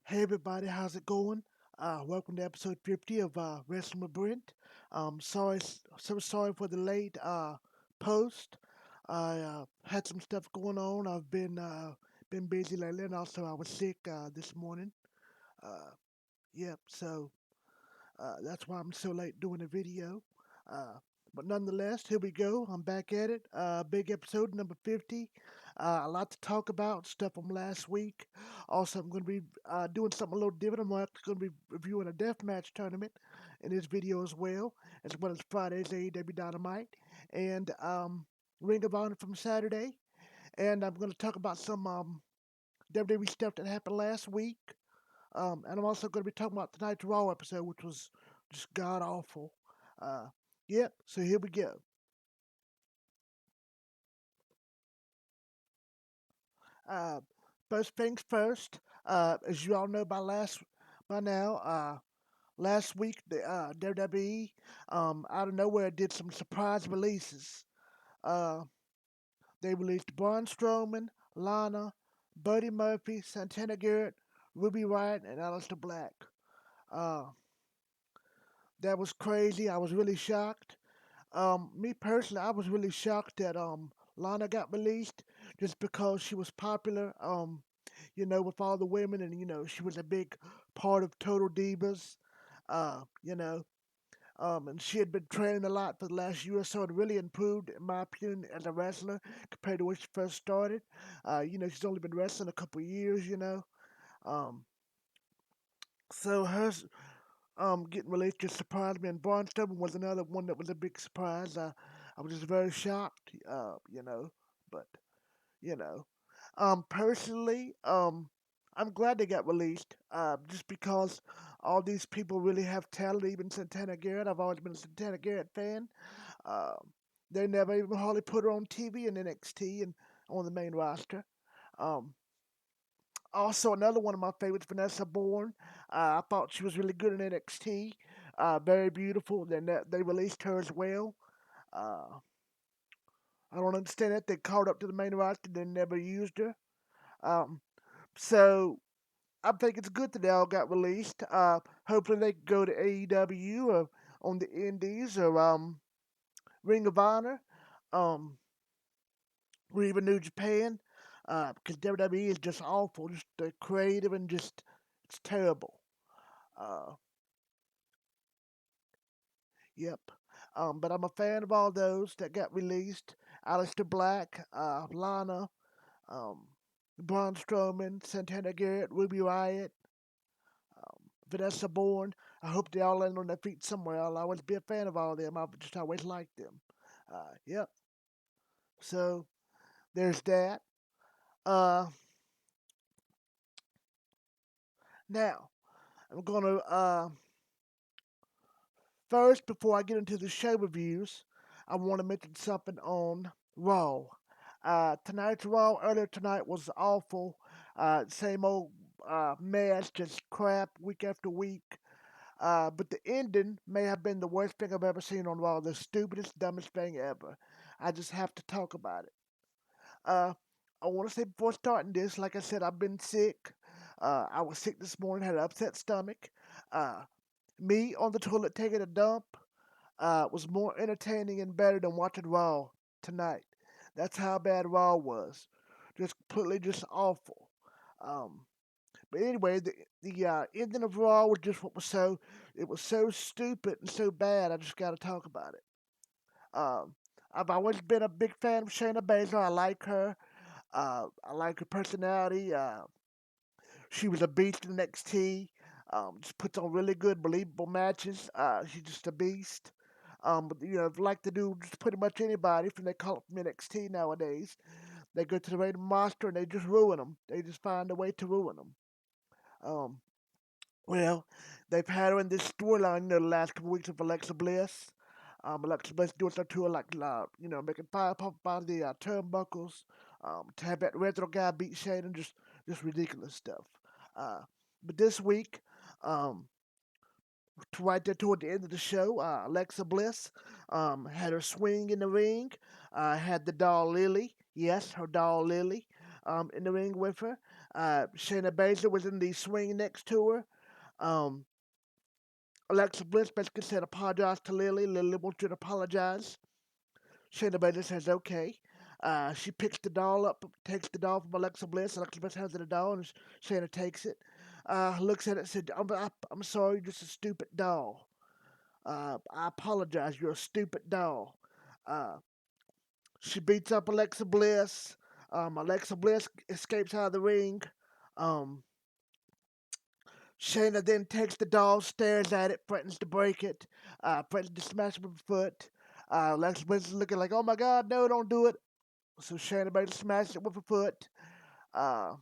Hey everybody, how's it going? Welcome to episode 50 of Wrestling with Brent. So sorry for the late post. I had some stuff going on. I've been busy lately, and also I was sick this morning. Uh, yep, so that's why I'm so late doing the video. Uh, but nonetheless, here we go. I'm back at it. Big episode number 50. A lot to talk about, stuff from last week. Also, I'm going to be doing something a little different. I'm actually going to be reviewing a deathmatch tournament in this video as well as Friday's AEW Dynamite and Ring of Honor from Saturday. And I'm going to talk about some WWE stuff that happened last week. And I'm also going to be talking about tonight's Raw episode, which was just god awful. Uh, yep, so here we go. Uh, First things first, as you all know by now, last week the WWE out of nowhere did some surprise releases. Uh, they released Braun Strowman, Lana, Buddy Murphy, Santana Garrett, Ruby Riott, and Aleister Black. Uh, that was crazy. I was really shocked. Me personally, I was really shocked that Lana got released just because she was popular. With all the women, and she was a big part of Total Divas. You know, and she had been training a lot for the last year or so. It really improved, in my opinion, as a wrestler compared to when she first started. She's only been wrestling a couple of years. Um, so her getting released just surprised me. And Braun Strowman was another one that was a big surprise. I was just very shocked, but you know, personally, I'm glad they got released, just because all these people really have talent. Even Santana Garrett, I've always been a Santana Garrett fan. Um, they never even hardly put her on TV in NXT and on the main roster. Um, Also, another one of my favorites, Vanessa Bourne. I thought she was really good in NXT. Very beautiful. Then they released her as well. Uh, I don't understand that. They called up to the main roster, then never used her. Um, so I think it's good that they all got released. Hopefully they can go to AEW or on the Indies or Ring of Honor, um, or even New Japan. Because WWE is just awful, just creative and just it's terrible. Uh, Yep. But I'm a fan of all those that got released. Aleister Black, Lana, um, Braun Strowman, Santana Garrett, Ruby Riott, Vanessa Bourne. I hope they all land on their feet somewhere. I'll always be a fan of all of them. I've just always liked them. Yep. So there's that. Uh, Now I'm gonna first, before I get into the show reviews, I want to mention something on Raw. Tonight's Raw earlier tonight was awful. Same old mess, just crap week after week. But the ending may have been the worst thing I've ever seen on Raw. The stupidest, dumbest thing ever. I just have to talk about it. Uh, I want to say before starting this, like I said, I've been sick. I was sick this morning, had an upset stomach. Uh, Me on the toilet taking a dump was more entertaining and better than watching Raw tonight. That's how bad Raw was. Just completely just awful. Um, but anyway, the ending of Raw was just what was so it was so stupid and so bad. I just got to talk about it. Um, I've always been a big fan of Shayna Baszler. I like her. I like her personality. She was a beast in NXT. Just puts on really good, believable matches. She's just a beast. But like to do just pretty much anybody from they call it from NXT nowadays. They go to the main roster and they just ruin them. They just find a way to ruin them. Um, well, they've had her in this storyline the last couple weeks with Alexa Bliss. Alexa Bliss doing some tour like making fire pop out of the turnbuckles. To have that retro guy beat Shane and just ridiculous stuff. Uh, but this week, um, right there toward the end of the show, Alexa Bliss had her swing in the ring, had the doll Lily, yes, her doll Lily, in the ring with her. Shayna Baszler was in the swing next to her. Um, Alexa Bliss basically said apologize to Lily. Lily wants you to apologize. Shayna Baszler says okay. She picks the doll up, takes the doll from Alexa Bliss. Alexa Bliss hands her the doll, and Shayna takes it. Looks at it and said, I'm sorry, you're just a stupid doll. I apologize, you're a stupid doll. Uh, she beats up Alexa Bliss. Alexa Bliss escapes out of the ring. Um, Shayna then takes the doll, stares at it, threatens to break it, threatens to smash it with her foot. Alexa Bliss is looking like, oh my god, no, don't do it. So Shayna Baszler smashes it with her foot. Uh,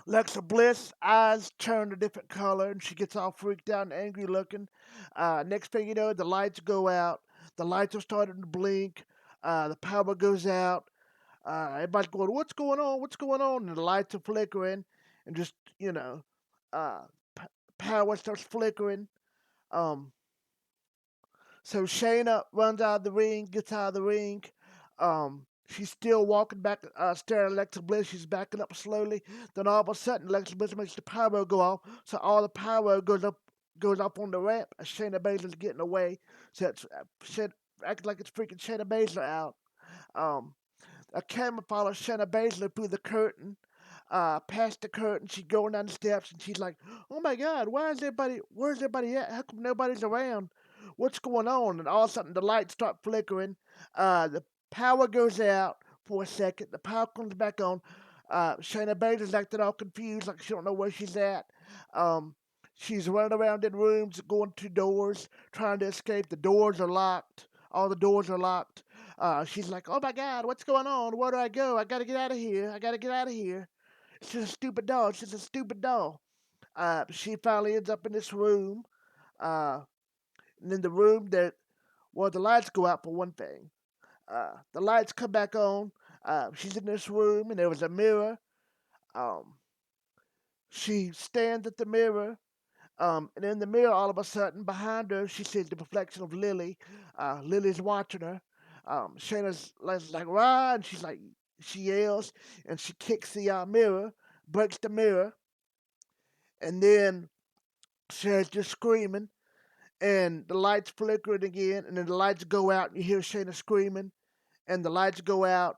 Alexa Bliss eyes turn a different color and she gets all freaked out and angry looking. Next thing you know, the lights go out. The lights are starting to blink. The power goes out. Everybody's going, what's going on? What's going on? And the lights are flickering and just, uh, p- power starts flickering. Um, so Shayna runs out of the ring, gets out of the ring. She's still walking back, staring at Alexa Bliss. She's backing up slowly. Then all of a sudden, Alexa Bliss makes the power go off. So all the power goes up on the ramp as Shayna Baszler's getting away. So it's acting like it's freaking Shayna Baszler out. Um, a camera follows Shayna Baszler through the curtain, past the curtain. She's going down the steps and she's like, "Oh my God, where's everybody at? How come nobody's around? What's going on?" And all of a sudden, the lights start flickering. The power goes out for a second. The power comes back on. Shayna Baszler's acting all confused, like she don't know where she's at. Um, she's running around in rooms, going to doors, trying to escape. The doors are locked. All the doors are locked. She's like, "Oh my God, what's going on? Where do I go? I gotta get out of here. I gotta get out of here. It's just a stupid doll. It's just a stupid doll." She finally ends up in this room. Uh, and in the room that, well, the lights go out for one thing. The lights come back on. She's in this room and there was a mirror. Um, she stands at the mirror. And in the mirror, all of a sudden, behind her, she sees the reflection of Lily. Lily's watching her. Shayna's like, rah, and she yells, and she kicks the mirror, breaks the mirror, and then Shayna's just screaming, and the lights flickering again, and then the lights go out, and you hear Shayna screaming, and the lights go out,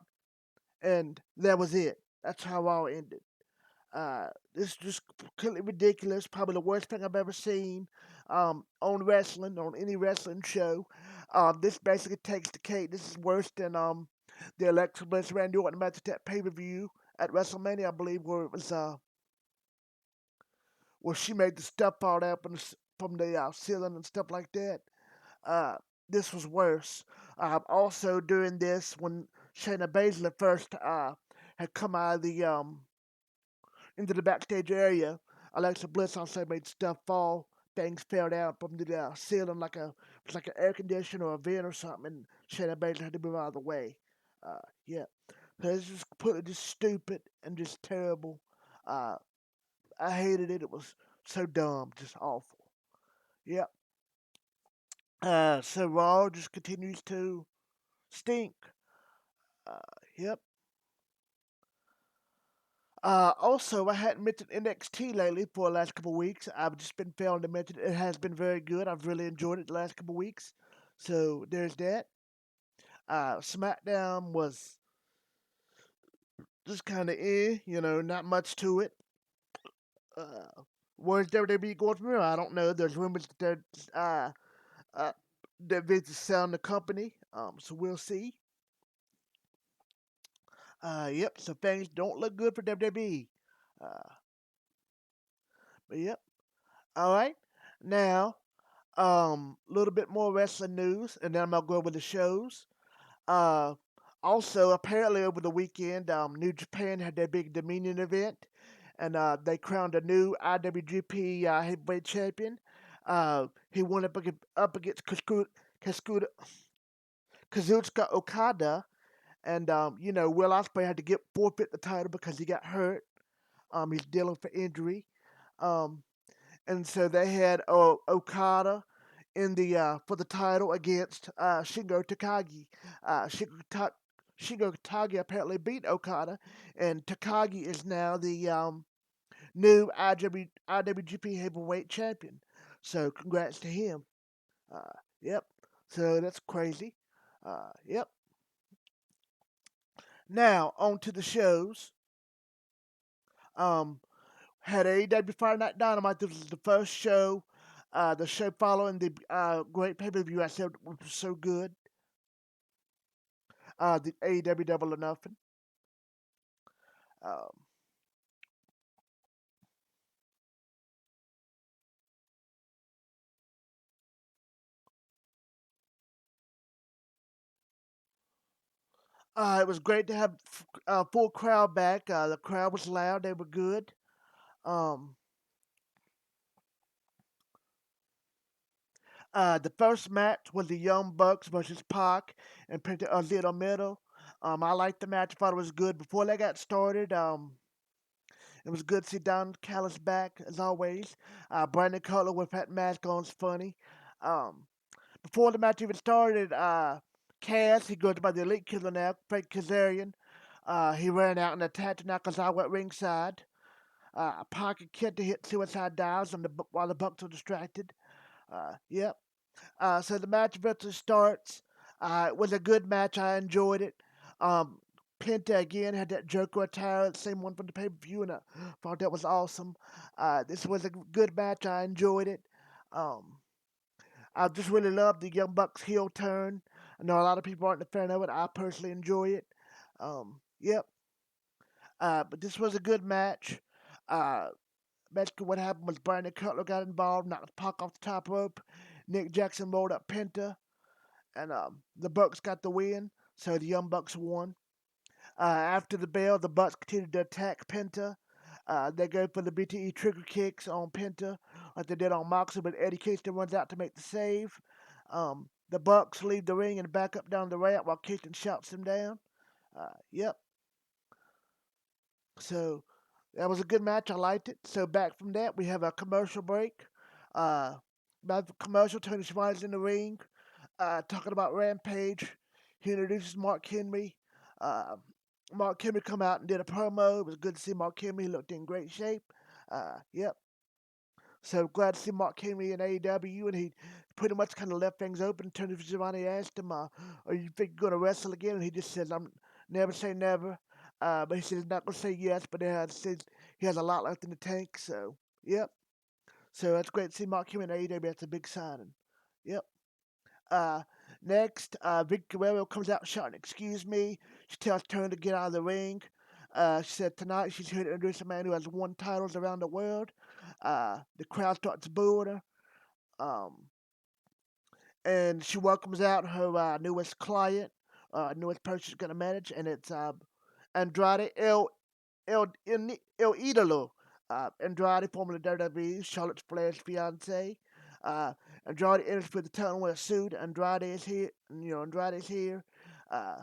and that was it. That's how it all ended. This is just completely ridiculous. Probably the worst thing I've ever seen on wrestling, on any wrestling show. This basically takes the cake. This is worse than the Alexa Bliss Randy Orton match at that pay per view at WrestleMania, I believe, where it was where she made the stuff fall out from the ceiling and stuff like that. Uh, this was worse. Also during this, when Shayna Baszler first had come out of the into the backstage area. Alexa Bliss also made stuff fall. Things fell down from the ceiling like an air conditioner or a vent or something, and Shayna Baszler had to move out of the way. Yeah, so it's just completely just stupid and just terrible. Uh, I hated it. It was so dumb, just awful. Yep. So Raw just continues to stink. Uh, yep. Also, I hadn't mentioned NXT lately for the last couple of weeks. I've just been failing to mention it. It has been very good. I've really enjoyed it the last couple of weeks. So there's that. SmackDown was just kind of not much to it. Uh, where's WWE going from here? I don't know. There's rumors that uh, Vince is selling the company. So we'll see. Yep. So things don't look good for WWE. Uh, but yep. All right. Now, little bit more wrestling news, and then I'm gonna go over the shows. Uh, Also, apparently over the weekend, New Japan had their big Dominion event, and they crowned a new IWGP Heavyweight Champion. He went up against Kazuchika Okada, and Will Ospreay had to get forfeit the title because he got hurt. He's dealing for injury. Um, and so they had Okada in the for the title against Shingo Takagi. Shingo Shingo Takagi apparently beat Okada, and Takagi is now the new IWGP Heavyweight Champion. So congrats to him. Uh, yep. So that's crazy. Yep. Now on to the shows. Um, had AEW Friday Night Dynamite. This was the first show. The show following the great pay per view I said was so good. The AEW Double or Nothing. Um, it was great to have full crowd back. The crowd was loud. They were good. Um, the first match was the Young Bucks versus Pac and Penta Zero Middle. I liked the match. I thought it was good. Before they got started, it was good to see Don Callis back as always. Brandon Cutler with that mask on is funny. Um, before the match even started, Cass, he goes by the Elite Killer now, Frank Kazarian. He ran out and attacked Nakazawa at ringside. Pocket Kid to hit suicide dives while the Bucks were distracted. Yep. So the match eventually starts. It was a good match. I enjoyed it. Um, Penta again had that Joker attire, the same one from the pay per view, and I thought that was awesome. This was a good match. I enjoyed it. Um, I just really loved the Young Bucks heel turn. I know a lot of people aren't a fan of it. I personally enjoy it. Yep. But this was a good match. Uh, Basically, what happened was Brandon Cutler got involved, knocked Pac off the top rope. Nick Jackson rolled up Penta, and the Bucks got the win. So the Young Bucks won. After the bell, the Bucks continued to attack Penta. They go for the BTE trigger kicks on Penta, like they did on Moxley, but Eddie Kingston runs out to make the save. The Bucks leave the ring and back up down the ramp while Kingston shouts them down. Yep. So that was a good match. I liked it. So back from that, we have a commercial break. Uh, About the commercial, Tony Schiavone's in the ring, talking about Rampage. He introduces Mark Henry. Uh, Mark Henry come out and did a promo. It was good to see Mark Henry. He looked in great shape. Yep. So glad to see Mark Henry in AEW, and he pretty much kind of left things open. Tony Schiavone asked him, "Are you think you're gonna wrestle again?" And he just says, "I'm never say never." But he says he's not gonna say yes, but says he has a lot left in the tank. So yep. So that's great to see Mark Henry in AEW. That's a big signing. Yep. Uh, Next, Vic Guerrero comes out shouting, "Excuse me." She tells Turner to get out of the ring. She said tonight she's here to introduce a man who has won titles around the world. The crowd starts booing her. Um, and she welcomes out her newest client, newest person she's going to manage, and it's Andrade El Idolo. Andrade, formerly WWE, Charlotte Flair's fiance. Uh, Andrade enters with the title with a suit. Andrade is here. Andrade is here. Uh,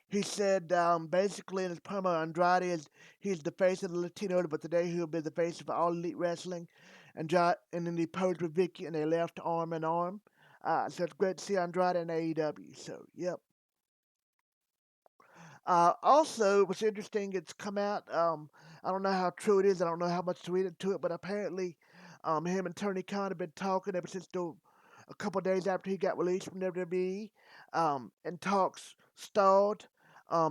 he said basically in his promo, Andrade he's the face of the Latino, but today he'll be the face of all elite wrestling. And then he posed with Vicky, and they left arm in arm. So it's great to see Andrade in AEW. So yep. Also, what's interesting, it's come out. I don't know how true it is. I don't know how much to read into it, but apparently, him and Tony Khan have been talking ever since a couple of days after he got released from WWE. And talks stalled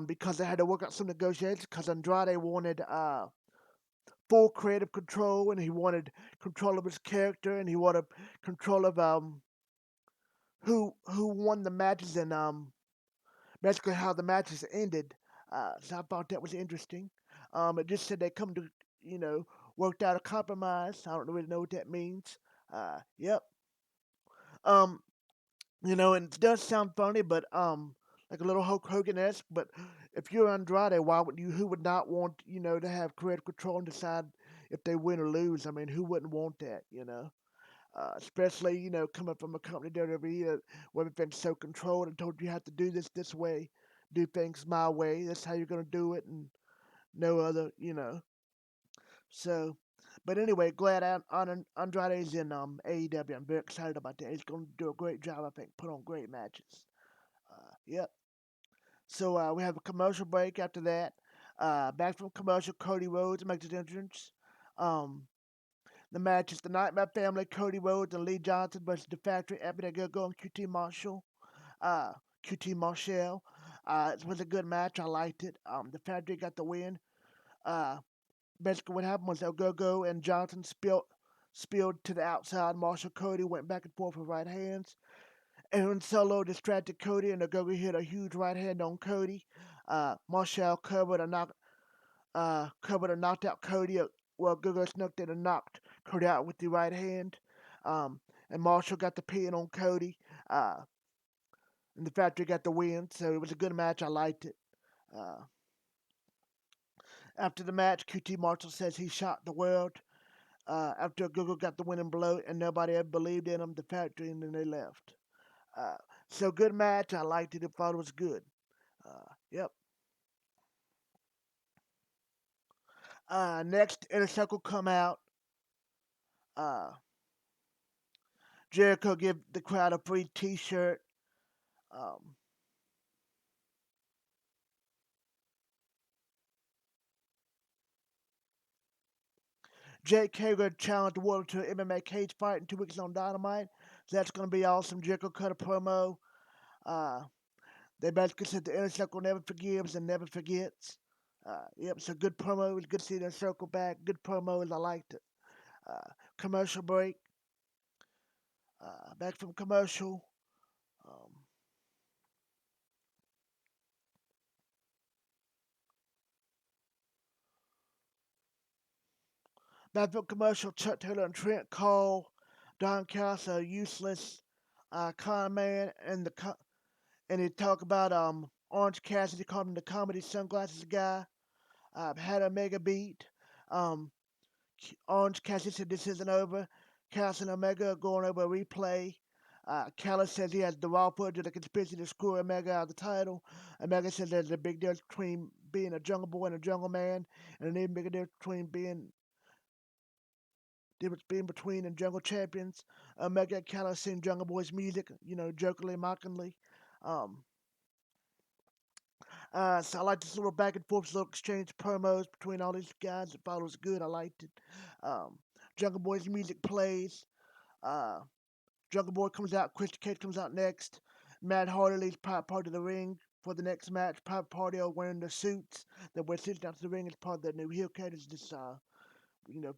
because they had to work out some negotiations because Andrade wanted full creative control, and he wanted control of his character, and he wanted control of who won the matches, and basically how the matches ended. So I thought that was interesting. It just said they come to, you know, worked out a compromise. I don't really know what that means. Yep. Um, and it does sound funny, but like a little Hulk Hogan-esque. But if you're Andrade, who would not want, to have creative control and decide if they win or lose? I mean, who wouldn't want that? Especially coming from a company WWE where everything's so controlled and told you have to do this way, do things my way. That's how you're gonna do it, and no other. So, but anyway, glad Andrade's in AEW. I'm very excited about that. He's gonna do a great job. I think put on great matches. Yep. So we have a commercial break after that. Back from commercial, Cody Rhodes makes his entrance. Um, the match is the Nightmare Family, Cody Rhodes and Lee Johnson versus the Factory, Ebony Go and QT Marshall. Uh, QT Marshall. It was a good match. I liked it. The Factory got the win. Uh, Basically, what happened was El Go and Johnson spilled to the outside. Marshall Cody went back and forth with right hands. Aaron Solo distracted Cody, and El Go hit a huge right hand on Cody. Marshall covered and knocked out Cody. Well, Go snuck in and knocked Cody out with the right hand. Um, and Marshall got the pin on Cody. Uh, and the Factory got the win. So it was a good match. I liked it. Uh, After the match, QT Marshall says he shocked the world. After Google got the winning blow and nobody ever believed in them, the Factory, and then they left. Uh, so good match. I liked it. I thought it was good. Yep. Next, Inner Circle come out. Uh, Jericho give the crowd a free T-shirt. Um, Jake Hager challenged Wardlow to an MMA cage fight in 2 weeks on Dynamite. So that's going to be awesome. Jericho cut a promo. Uh, they basically said the Inner Circle never forgives and never forgets. Yep, so good promo. It was good to see the circle back. Good promos. I liked it. Uh, Commercial break. Back from commercial. Um, Back from commercial. Chuck Taylor and Trent call Don Callis a useless con man, and they talk about Orange Cassidy. Called him the comedy sunglasses guy. Had a mega beat. Um, Orange Cassidy said this isn't over. Callis and Omega are going over a replay. Callis says he has the raw footage of the conspiracy to screw Omega out of the title. Omega says there's a big difference between being a jungle boy and a jungle man, and an even bigger difference being between and jungle champions. Omega and Callis sing Jungle Boy's music, jokingly, mockingly. Um, so I like this little back and forth, little exchange promos between all these guys. It follows good. I liked it. Um, Jungle Boy's music plays. Uh, Jungle Boy comes out. Christian Cage comes out next. Matt Hardy leads Private Party to the ring for the next match. Private Party are wearing the suits that wear suits down to the ring as part of their new heel card. Is this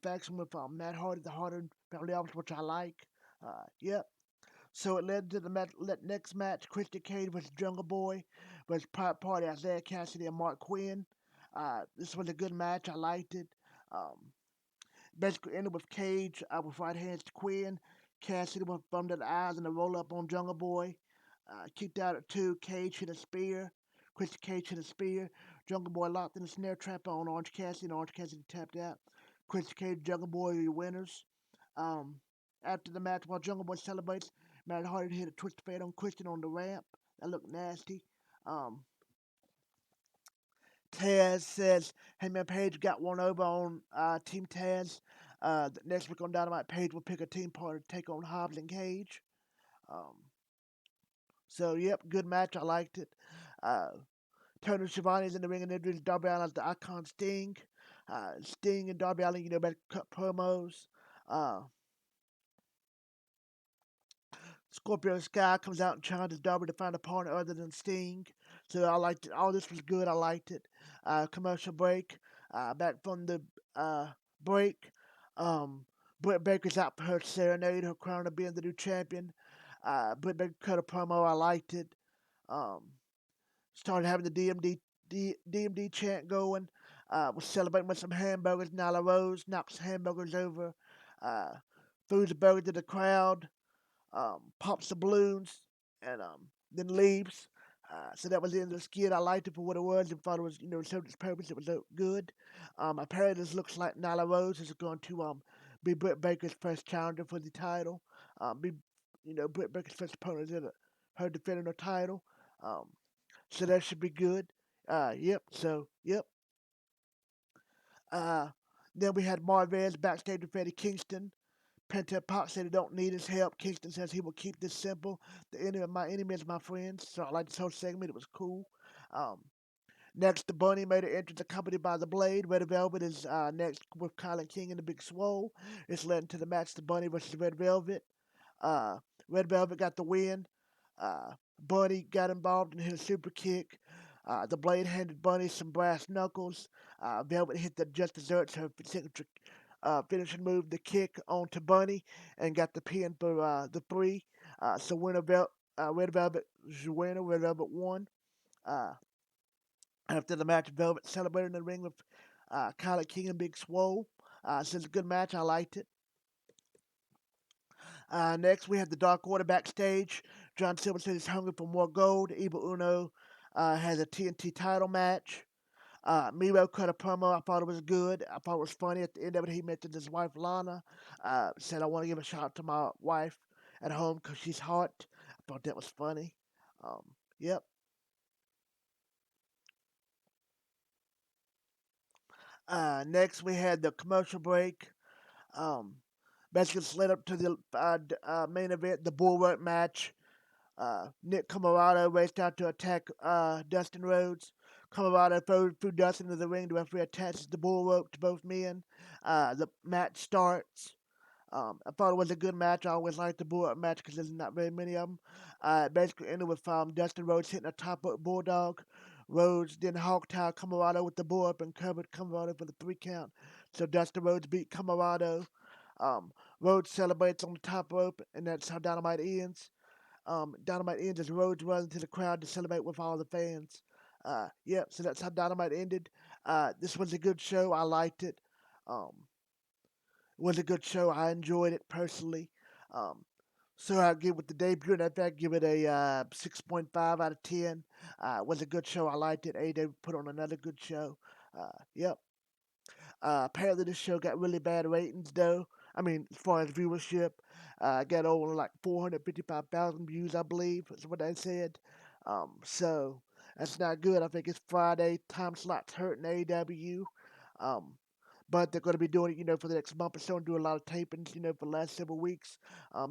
faction with Matt Hardy, the Hardy family office, which I like. Yep. So it led to the next match: Christian Cage versus Jungle Boy versus Private Party, Isaiah Cassidy and Mark Quinn. This was a good match. I liked it. Um, Basically ended with Cage with right hands to Quinn. Cassidy with thumb to the eyes and a roll up on Jungle Boy. Kicked out at two. Cage hit a spear. Christian Cage hit a spear. Jungle Boy locked in a snare trap on Orange Cassidy, and Orange Cassidy tapped out. Christian Cage, Jungle Boy are your winners. Um, After the match, while Jungle Boy celebrates, Matt Hardy hit a twist fade on Christian on the ramp. That looked nasty. Um, Taz says Hangman Page got one over on Team Taz. Next week on Dynamite, Page will pick a team partner to take on Hobbs and Cage. Um, yep, good match. I liked it. Uh, Tony Schiavone's in the ring and introduced Darby Allin as the Icon Sting. Sting and Darby Allin, better cut promos. Uh, Scorpio Sky comes out and challenges Darby to find a partner other than Sting. So I liked it. All this was good. I liked it. Commercial break. Back from the break. Um, Britt Baker's out for her serenade, her crown of being the new champion. Britt Baker cut a promo. I liked it. Um, Started having the DMD chant going. Was celebrating with some hamburgers. Nyla Rose knocks hamburgers over. Uh, throws the burger to the crowd, pops the balloons, and then leaves. So that was the end of the skit. I liked it for what it was and thought it was, served its purpose. It was good. Apparently, this looks like Nyla Rose is going to be Britt Baker's first challenger for the title. Be Britt Baker's first opponent in her defending her title. Um, so that should be good. Yep. So yep. Uh, then we had Marvez backstage with Eddie Kingston. Penta Pop said he don't need his help. Kingston says he will keep this simple. My enemy is my friends. So I like this whole segment. It was cool. Um, Next, the Bunny made an entrance accompanied by the Blade. Red Velvet is next with Colin King and the Big Swole. It's led into the match, the Bunny versus Red Velvet. Uh, Red Velvet got the win. Uh, Bunny got involved and hit a super kick. The Blade handed Bunny some brass knuckles. Velvet hit the Just Desserts, her signature finishing move, the kick onto Bunny, and got the pin for the three. So Red Velvet was the winner. Red Velvet won. Uh, After the match, Velvet celebrated in the ring with Kylie King and Big Swole. It's a good match. I liked it. Next, we had the Dark Order backstage. John Silver said he's hungry for more gold. Evil Uno has a TNT title match. Miro cut a promo. I thought it was good. I thought it was funny. At the end of it, he mentioned his wife, Lana. Said, I want to give a shout out to my wife at home because she's hot. I thought that was funny. Um, yep. Next, we had the commercial break. Um, Basically, led up to the main event, the Bulwark match. Nick Comoroto raced out to attack Dustin Rhodes. Comoroto threw Dustin into the ring. The referee attaches the Bulwark to both men. The match starts. I thought it was a good match. I always liked the Bulwark match because there's not very many of them. Basically ended with Dustin Rhodes hitting a top rope Bulldog. Rhodes then hogtied Comoroto with the Bulwark and covered Comoroto for the 3 count. So Dustin Rhodes beat Comoroto. Rhodes celebrates on the top rope, and that's how Dynamite ends. Dynamite ends as Rhodes runs into the crowd to celebrate with all the fans. So that's how Dynamite ended. This was a good show. I liked it. Um, it was a good show. I enjoyed it personally. Um, so I give with the debut and I give it a 6.5 out of 10. It was a good show. I liked it. A they put on another good show. Yep. Apparently, this show got really bad ratings, though. I mean, as far as viewership, got over like 455,000 views, I believe. Is what they said. So that's not good. I think it's Friday. Time slots hurting AEW. Um, but they're going to be doing it, for the next month or so and do a lot of tapings, for the last several weeks,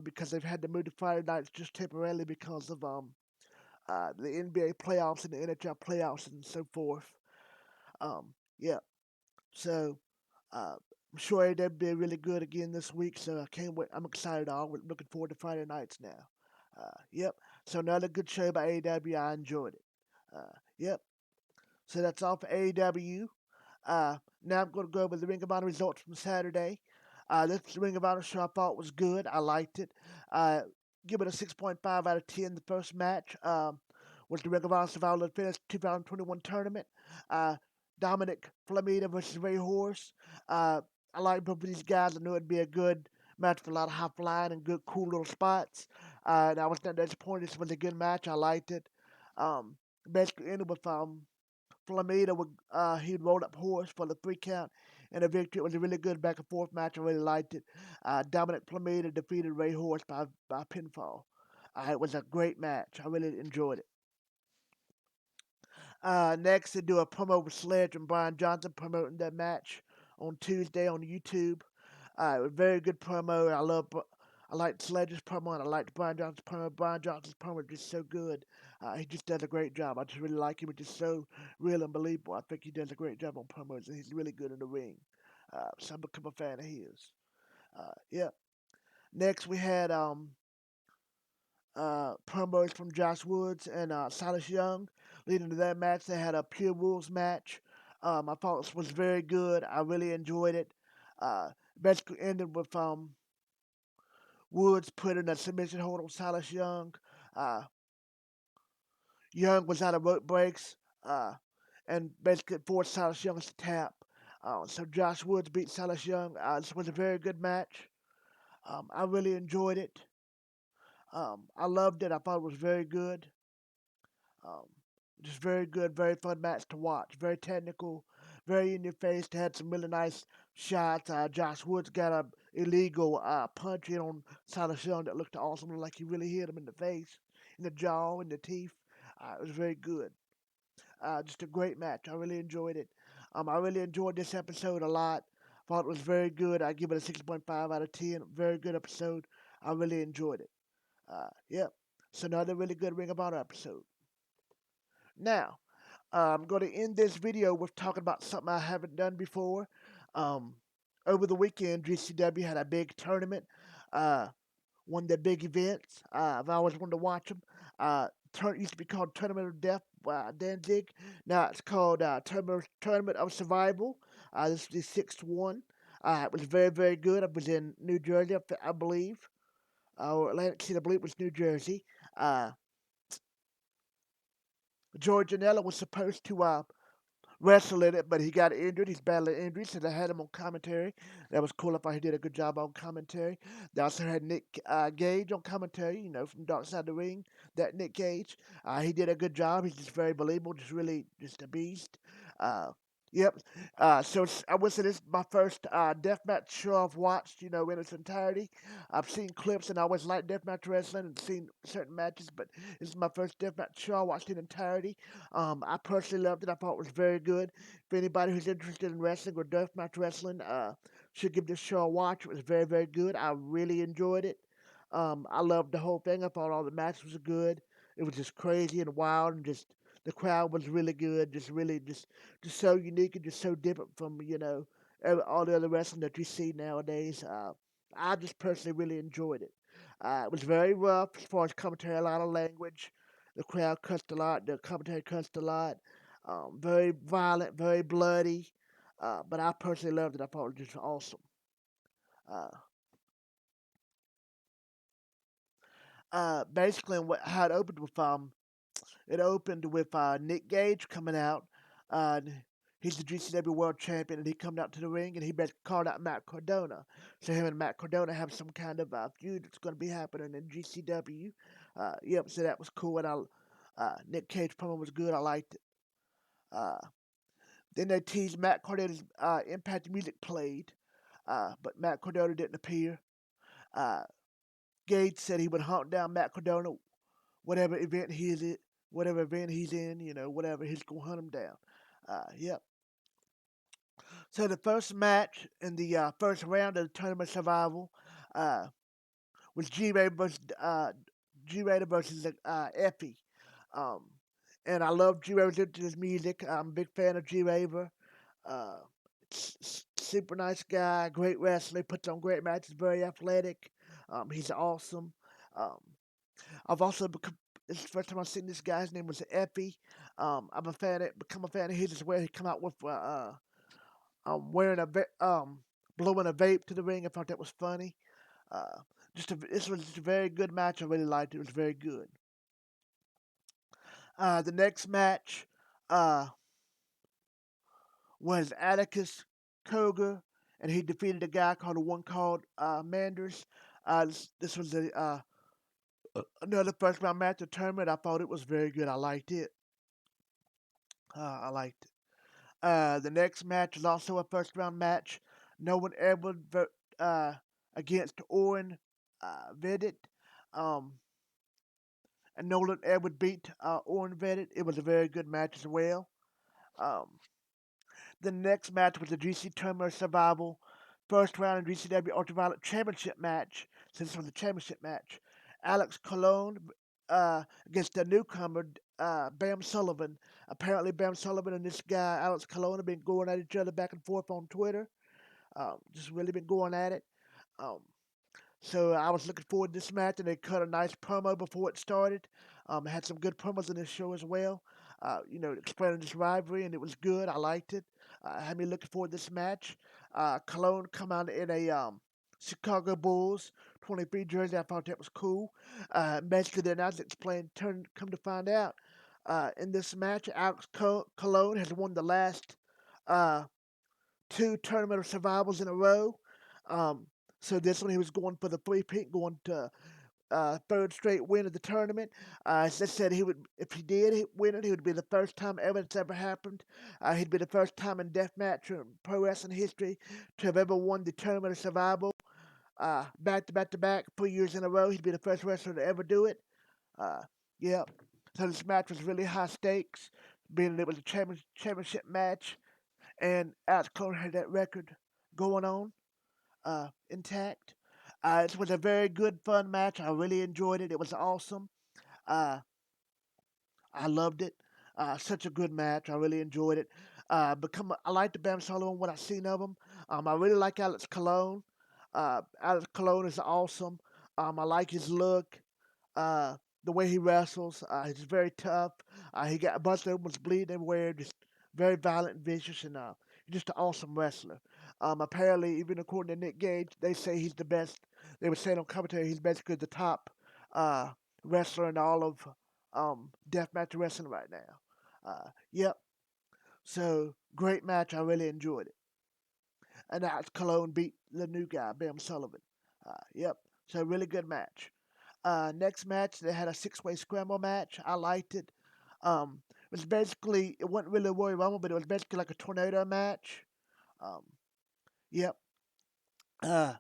because they've had to move to Friday nights just temporarily because of the NBA playoffs and the NHL playoffs and so forth. Yeah. So uh, I'm sure they'll be really good again this week. So I can't wait. I'm excited. I'm looking forward to Friday nights now. Yep. So another good show by AEW. I enjoyed it. Yep. So that's all for AEW. Now I'm going to go over the Ring of Honor results from Saturday. This Ring of Honor show I thought was good. I liked it. Uh, Give it a 6.5 out of 10. The first match was the Ring of Honor Survival of the Fittest 2021 tournament. Uh, Dominic Flamita versus Ray Horse. I like both of these guys. I knew it'd be a good match with a lot of high flying and good, cool little spots. And I was not disappointed. This was a good match. I liked it. Um, Basically ended with Flamita would he'd roll up Horse for the 3 count and a victory. It was a really good back and forth match. I really liked it. Dominic Flamita defeated Ray Horse by pinfall. It was a great match. I really enjoyed it. Next, they do a promo with Sledge and Brian Johnson promoting that match on Tuesday on YouTube. It was a very good promo. I liked Sledge's promo and I liked Brian Johnson's promo. Brian Johnson's promo is just so good. He just does a great job. I just really like him. He's just so real and believable. I think he does a great job on promos and he's really good in the ring. So I've become a fan of his. Yeah. Next, we had promos from Josh Woods and Silas Young. Leading to that match, they had a Pure Rules match. I thought this was very good. I really enjoyed it. Uh, Basically ended with Woods putting a submission hold on Silas Young. Uh, Young was out of rope breaks and basically forced Silas Young to tap. So Josh Woods beat Silas Young. This was a very good match. I really enjoyed it. I loved it. I thought it was very good. Um, just very good, very fun match to watch. Very technical, very in your face. Had some really nice shots. Josh Woods got a illegal punch in on Silas Young that looked awesome, like he really hit him in the face, in the jaw, in the teeth. It was very good. Just a great match. I really enjoyed it. I really enjoyed this episode a lot. Thought it was very good. I give it a 6.5 out of 10. Very good episode. I really enjoyed it. Yep. So another really good Ring of Honor episode. Now, I'm going to end this video with talking about something I haven't done before. Um, Over the weekend, GCW had a big tournament. Uh, One of the big events. I've always wanted to watch them. Used to be called Tournament of Death by Danzig. Now it's called Tournament of Survival. This is the sixth one. It was very, very good. I was in New Jersey, I believe, or Atlantic City. I believe it was New Jersey. Uh, George Janela was supposed to wrestle in it, but he got injured. He's battling injuries, so they had him on commentary. That was cool. I thought he did a good job on commentary. They also had Nick Gage on commentary, from Dark Side of the Ring. That Nick Gage, he did a good job. He's just very believable, just a beast. Uh, yep. I would say this is my first deathmatch show I've watched, in its entirety. I've seen clips and I always liked deathmatch wrestling and seen certain matches, but this is my first deathmatch show I watched in entirety. I personally loved it. I thought it was very good. For anybody who's interested in wrestling or deathmatch wrestling, should give this show a watch. It was very, very good. I really enjoyed it. I loved the whole thing. I thought all the matches were good. It was just crazy and wild, and just the crowd was really good. Just so unique and just so different from all the other wrestling that you see nowadays. I just personally really enjoyed it. It was very rough as far as commentary, a lot of language. The crowd cussed a lot. The commentary cussed a lot. Very violent, very bloody. But I personally loved it. I thought it was just awesome. Uh, Basically, how it opened with Nick Gage coming out. Uh, he's the GCW World Champion, and he coming out to the ring, and he called out Matt Cardona. So him and Matt Cardona have some kind of feud that's going to be happening in GCW. Yep, so that was cool, and Nick Cage promo was good. I liked it. Uh, Then they teased Matt Cardona's Impact music played, but Matt Cardona didn't appear. Uh, Gage said he would hunt down Matt Cardona, whatever event he is in, whatever event he's in, whatever, he's gonna hunt him down. Yep. So the first match in the first round of the tournament survival uh, was G Raider versus Effie. Um, and I love G Raider's music. I'm a big fan of G Raider. Uh, Super nice guy, great wrestler, puts on great matches, very athletic. He's awesome. Um, I've also become, this is the first time I've seen this guy. His name was Effie. Become a fan of his as well. He come out with wearing blowing a vape to the ring. I thought that was funny. Uh, this was just a very good match. I really liked it. It was very good. The next match uh, was Atticus Koger, and he defeated a guy called the one called Manders. This was another first round match of the tournament. I thought it was very good. I liked it. I liked it. The next match is also a first round match. Nolan Edward uh, against Owen Vedit. Um, and Nolan Edward beat Owen Vedit. It was a very good match as well. Um, the next match was the GC Tournament Survival first round in GCW Ultraviolet Championship match. Since this was a championship match, Alex Colon against the newcomer Bam Sullivan. Apparently, Bam Sullivan and this guy Alex Colon have been going at each other back and forth on Twitter. Just really been going at it. Um, so I was looking forward to this match, and they cut a nice promo before it started. Had some good promos in this show as well. Explaining this rivalry, and it was good. I liked it. Had me looking forward to this match. Cologne come out in a Chicago Bulls 23 jersey. I thought that was cool. Basically, then I was explained. Come to find out, in this match, Alex Cologne has won the last uh, two tournament of survivals in a row. Um, so this one he was going for the three-peat, going to third straight win of the tournament. As I said, he would, if he did win it, he would be the first time ever it's ever happened. He'd be the first time in deathmatch or pro wrestling history to have ever won the tournament of survival back to back to back 3 years in a row. He'd be the first wrestler to ever do it. Uh, yeah. So this match was really high stakes, being it was a championship match, and Alex Cole had that record. going on intact. It was a very good, fun match. I really enjoyed it. It was awesome. Uh, I loved it. Such a good match. I really enjoyed it. I like the Bam Sullivan. What I've seen of him. I really like Alex Cologne. Alex Cologne is awesome. I like his look. Uh, the way he wrestles. He's very tough. He got a bunch of was bleeding everywhere. Just very violent and vicious, and he's just an awesome wrestler. Apparently, even according to Nick Gage, they say he's the best. They were saying on commentary he's basically the top uh, wrestler in all of deathmatch wrestling right now. Yep. So great match. I really enjoyed it. And that's Cologne beat the new guy, Bam Sullivan. Yep. So really good match. Next match, they had a six-way scramble match. I liked it. It was basically, it wasn't really a Royal Rumble, but it was basically like a tornado match. Um, yep. Uh,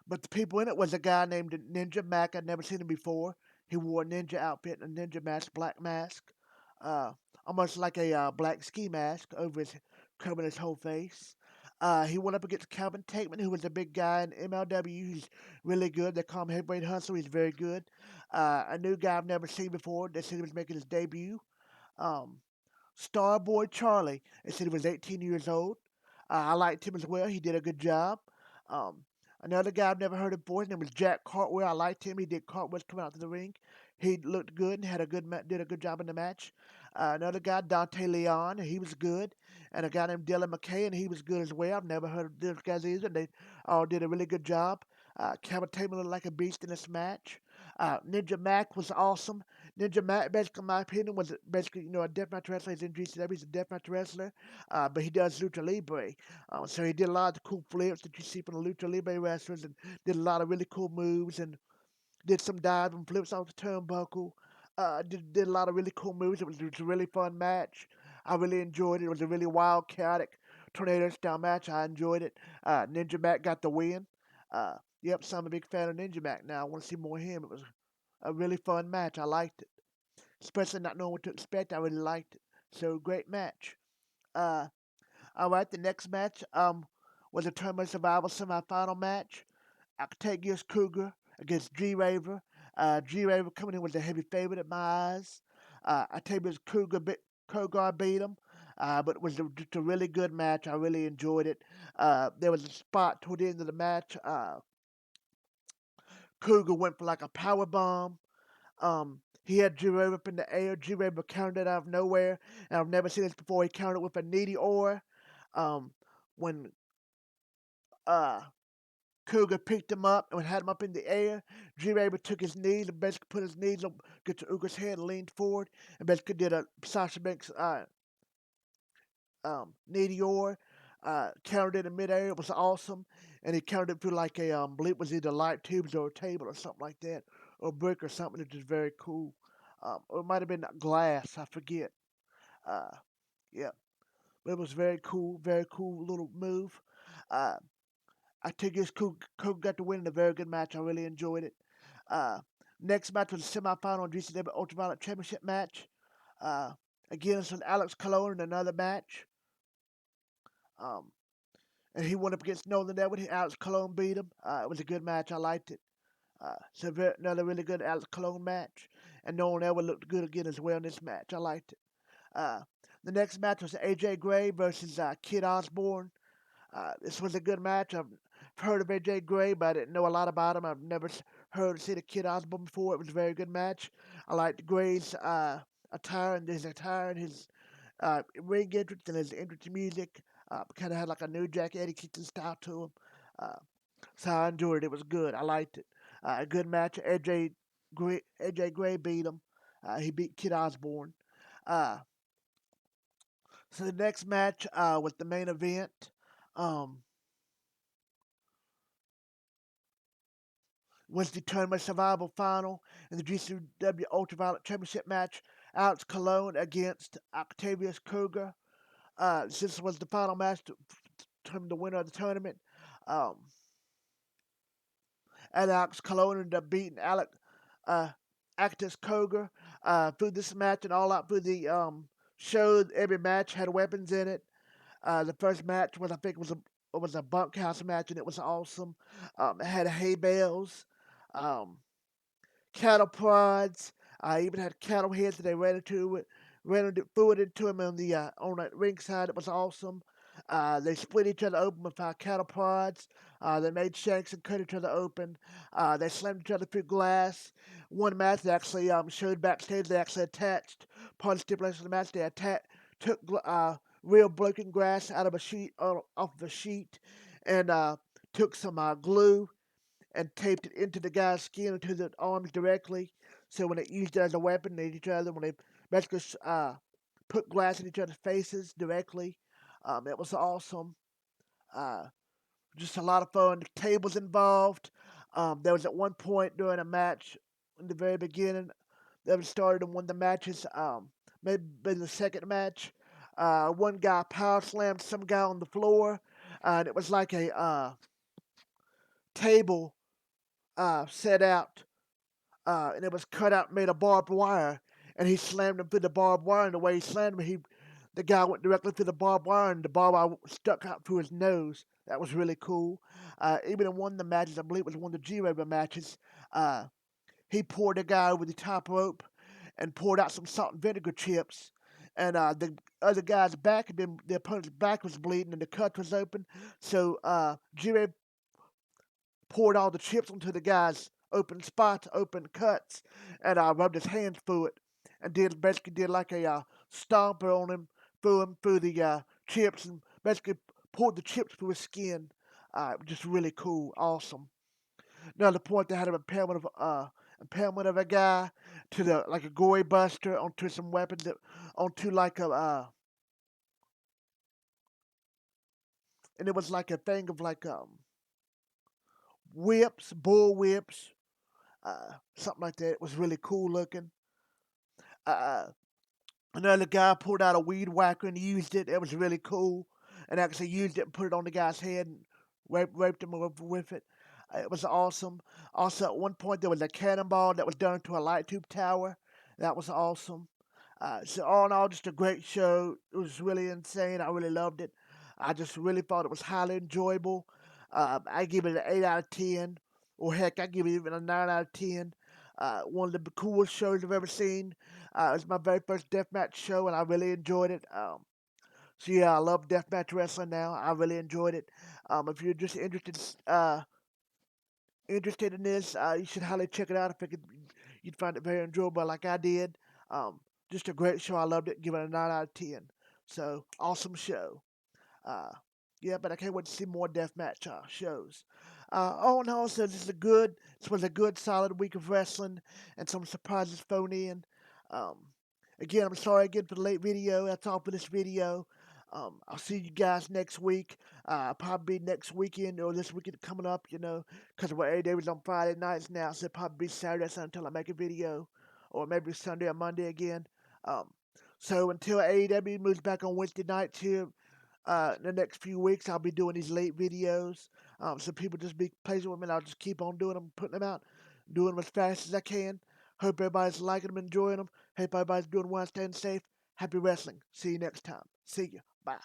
but the people in it was a guy named Ninja Mac. I'd never seen him before. He wore a ninja outfit and a ninja mask, black mask, uh, almost like a black ski mask over his covering his whole face. He went up against Calvin Tateman, who was a big guy in MLW. He's really good. They call him Heavyweight Hustler. He's very good. A new guy I've never seen before. They said he was making his debut. Um, Starboy Charlie. They said he was 18 years old. I liked him as well. He did a good job. Um, Another guy I've never heard of before, his name was Jack Cartwheel. I liked him. He did cartwheels coming out to the ring. He looked good and had a did a good job in the match. Another guy, Dante Leon, he was good. And a guy named Dylan McKay, and he was good as well. I've never heard of those guys either. They all did a really good job. Calvin Taylor looked like a beast in this match. Ninja Mac was awesome. Ninja Mac, basically, in my opinion, was basically, a deathmatch wrestler. He's in GCW. He's a deathmatch wrestler, but he does lucha libre. So he did a lot of the cool flips that you see from the lucha libre wrestlers, and did a lot of really cool moves, and did some diving flips off the turnbuckle. Did a lot of really cool moves. It was a really fun match. I really enjoyed it. It was a really wild, chaotic tornado style match. I enjoyed it. Ninja Mac got the win. Yep, so I'm a big fan of Ninja Mac now. I want to see more of him. It was a really fun match. I liked it, especially not knowing what to expect. I really liked it. So great match. Uh, all right, the next match was a tournament survival semifinal match. Octavius Cougar against G Raver. G Raver coming in was a heavy favorite in my eyes. Octavius Cougar beat him. But it was just a really good match. I really enjoyed it. There was a spot toward the end of the match. Cougar went for like a power bomb. He had G-Ray up in the air. G-Ray countered out of nowhere. And I've never seen this before. He countered with a needy ore. Um, when uh, Cougar picked him up and had him up in the air, G-Ray took his knees and basically put his knees up against Uga's head and leaned forward and basically did a Sasha Banks needy ore. Countered it in midair. It was awesome. And he countered it through like a, I believe it was either light tubes or a table or something like that, or a brick or something, which is very cool. Or it might have been glass, I forget. Uh, yeah, but it was very cool little move. Uh, I think his Cool got to win in a very good match. I really enjoyed it. Uh, Next match was a semifinal GCW Ultraviolet Championship match. Uh, Again, it's with Alex Cologne in another match. Um, and he went up against Nolan Edwards. Alex Cologne beat him. It was a good match. I liked it. Another really good Alex Cologne match. And Nolan Edwards looked good again as well in this match. I liked it. Uh, the next match was AJ Gray versus Kid Osborne. This was a good match. I've heard of AJ Gray, but I didn't know a lot about him. I've never heard or seen a Kid Osborne before. It was a very good match. I liked Gray's attire and his ring entrance and his entrance music. Kind of had like a New Jack Eddie Kingston style to him. Uh, so I enjoyed it. It was good. I liked it. A good match. AJ Gray beat him. He beat Kid Osborne. Uh, so the next match was the main event. Um, was the tournament survival final in the GCW Ultraviolet Championship match. Alex Cologne against Octavius Cougar. This was the final match to determine the winner of the tournament. Um, and Alex Cologne ended up beating uh, Actus Cougar through this match and all out through the show. Every match had weapons in it. The first match was, I think, was it was a bunkhouse match, and it was awesome. It had hay bales, um, cattle prods. I even had cattle heads that they threw it into him on the ringside. It was awesome. They split each other open with cattle prods. They made shanks and cut each other open. They slammed each other through glass. One match they actually showed backstage. They actually attached part of the stipulation of the match. Took real broken grass out of a sheet off of a sheet, and took some glue and taped it into the guy's skin, into the arms directly. So when they used it as a weapon, they hit each other. When they basically put glass in each other's faces directly, it was awesome. Uh, just a lot of fun. The tables involved. There was at one point during a match in the very beginning that was started in one of the matches, maybe in the second match. One guy power slammed some guy on the floor, and it was like a table set out and it was cut out, made of barbed wire, and he slammed him through the barbed wire. And the way he slammed him, the guy went directly through the barbed wire, and the barbed wire stuck out through his nose. That was really cool. Even in one of the matches, I believe it was one of the G-Raver matches, uh, he poured a guy over the top rope and poured out some salt and vinegar chips. And the other guy's back had been, the opponent's back was bleeding and the cut was open. So G-Raver poured all the chips onto the guy's open spots, open cuts, and rubbed his hands through it, and basically did like a stomper on him, through the chips, and basically poured the chips through his skin. Just really cool, awesome. Another point, they had an impairment of a guy to the like a gory buster onto some weapons onto like a and it was like a thing of like whips, bull whips, something like that. It was really cool looking. Uh, Another guy pulled out a weed whacker and used it. It was really cool, and actually used it and put it on the guy's head and raped him over with it. It was awesome. Also, at one point there was a cannonball that was done to a light tube tower. That was awesome. So all in all, just a great show. It was really insane. I really loved it. I just really thought it was highly enjoyable. I give it an 8 out of 10, or heck, I give it even a 9 out of 10. One of the coolest shows I've ever seen. It was my very first deathmatch show, and I really enjoyed it. So yeah, I love deathmatch wrestling now. I really enjoyed it. If you're just interested in this, you should highly check it out. I think you'd find it very enjoyable, like I did. Um, just a great show. I loved it. Give it a 9 out of 10. So awesome show. Uh, yeah, but I can't wait to see more deathmatch shows. All in all, so this was a good, solid week of wrestling, and some surprises thrown in. Um, Again, I'm sorry again for the late video. That's all for this video. I'll see you guys next week. Probably next weekend or this weekend coming up, because we're 8 days on Friday nights now, so it'll probably be Saturday, Sunday until I make a video, or maybe Sunday or Monday again. Um, so until AEW moves back on Wednesday nights here, in the next few weeks, I'll be doing these late videos. So people just be patient with me, and I'll just keep on doing them, putting them out, doing them as fast as I can. Hope everybody's liking them, enjoying them. Hope everybody's doing well, staying safe. Happy wrestling. See you next time. See you. Bye.